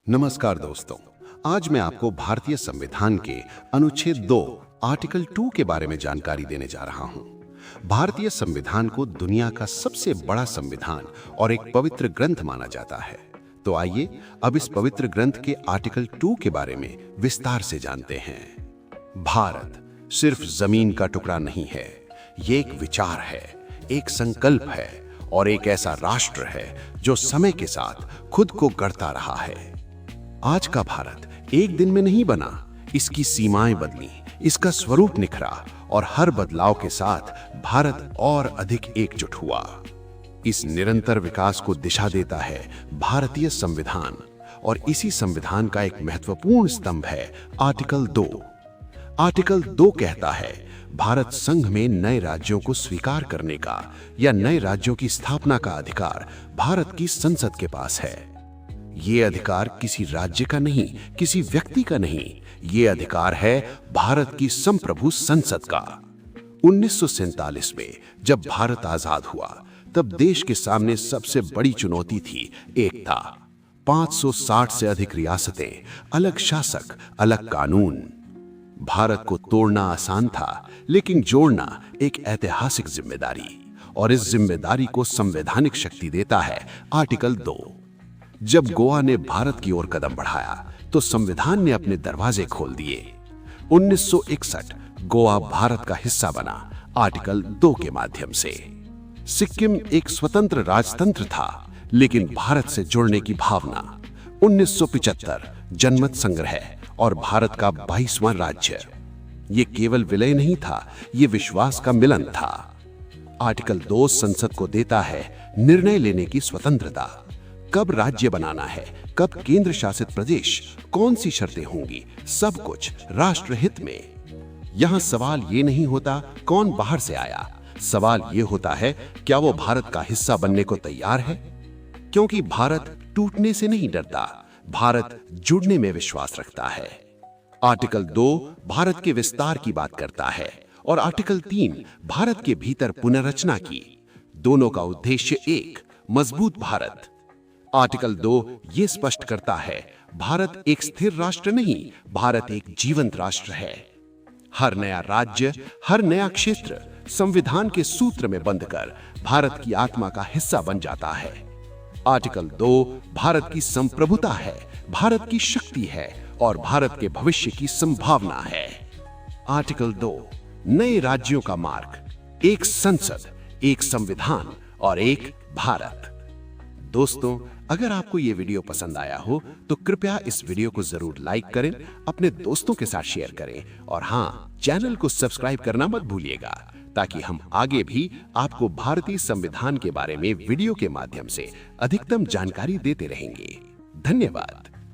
नमस्कार दोस्तों, आज मैं आपको भारतीय संविधान के अनुच्छेद 2 आर्टिकल 2 के बारे में जानकारी देने जा रहा हूं। भारतीय संविधान को दुनिया का सबसे बड़ा संविधान और एक पवित्र ग्रंथ माना जाता है। तो आइए अब इस पवित्र ग्रंथ के आर्टिकल 2 के बारे में विस्तार से जानते हैं। भारत सिर्फ जमीन का टुकड़ा नहीं है, ये एक विचार है, एक संकल्प है और एक ऐसा राष्ट्र है जो समय के साथ खुद को गढ़ता रहा है। आज का भारत एक दिन में नहीं बना, इसकी सीमाएं बदली, इसका स्वरूप निखरा और हर बदलाव के साथ भारत और अधिक एकजुट हुआ। इस निरंतर विकास को दिशा देता है भारतीय संविधान और इसी संविधान का एक महत्वपूर्ण स्तंभ है आर्टिकल 2। आर्टिकल 2 कहता है भारत संघ में नए राज्यों को स्वीकार करने का या नए राज्यों की स्थापना का अधिकार भारत की संसद के पास है। ये अधिकार किसी राज्य का नहीं, किसी व्यक्ति का नहीं, ये अधिकार है भारत की संप्रभु संसद का। 1947 में जब भारत आजाद हुआ तब देश के सामने सबसे बड़ी चुनौती थी एकता। 560 से अधिक रियासतें, अलग शासक, अलग कानून। भारत को तोड़ना आसान था, लेकिन जोड़ना एक ऐतिहासिक जिम्मेदारी, और इस जिम्मेदारी को संवैधानिक शक्ति देता है आर्टिकल 2। जब गोवा ने भारत की ओर कदम बढ़ाया तो संविधान ने अपने दरवाजे खोल दिए। 1961 गोवा भारत का हिस्सा बना आर्टिकल 2 के माध्यम से। सिक्किम एक स्वतंत्र राजतंत्र था, लेकिन भारत से जुड़ने की भावना। 1975 जनमत संग्रह और भारत का 22वां राज्य। ये केवल विलय नहीं था, ये विश्वास का मिलन था। आर्टिकल 2 संसद को देता है निर्णय लेने की स्वतंत्रता। कब राज्य बनाना है, कब केंद्र शासित प्रदेश, कौन सी शर्तें होंगी, सब कुछ राष्ट्रहित में। यहां सवाल ये नहीं होता कौन बाहर से आया, सवाल ये होता है क्या वो भारत का हिस्सा बनने को तैयार है। क्योंकि भारत टूटने से नहीं डरता, भारत जुड़ने में विश्वास रखता है। आर्टिकल 2 भारत के विस्तार की बात करता है और आर्टिकल 3 भारत के भीतर पुनर्रचना की। दोनों का उद्देश्य एक, मजबूत भारत। आर्टिकल 2 ये स्पष्ट करता है भारत एक स्थिर राष्ट्र नहीं, भारत एक जीवंत राष्ट्र है। हर नया राज्य, हर नया क्षेत्र संविधान के सूत्र में बंधकर भारत की आत्मा का हिस्सा बन जाता है। आर्टिकल 2 भारत की संप्रभुता है, भारत की शक्ति है और भारत के भविष्य की संभावना है। आर्टिकल 2 नए राज्यों का मार्ग, एक संसद, एक संविधान और एक भारत। दोस्तों, अगर आपको ये वीडियो पसंद आया हो तो कृपया इस वीडियो को जरूर लाइक करें, अपने दोस्तों के साथ शेयर करें और हाँ, चैनल को सब्सक्राइब करना मत भूलिएगा, ताकि हम आगे भी आपको भारतीय संविधान के बारे में वीडियो के माध्यम से अधिकतम जानकारी देते रहेंगे। धन्यवाद।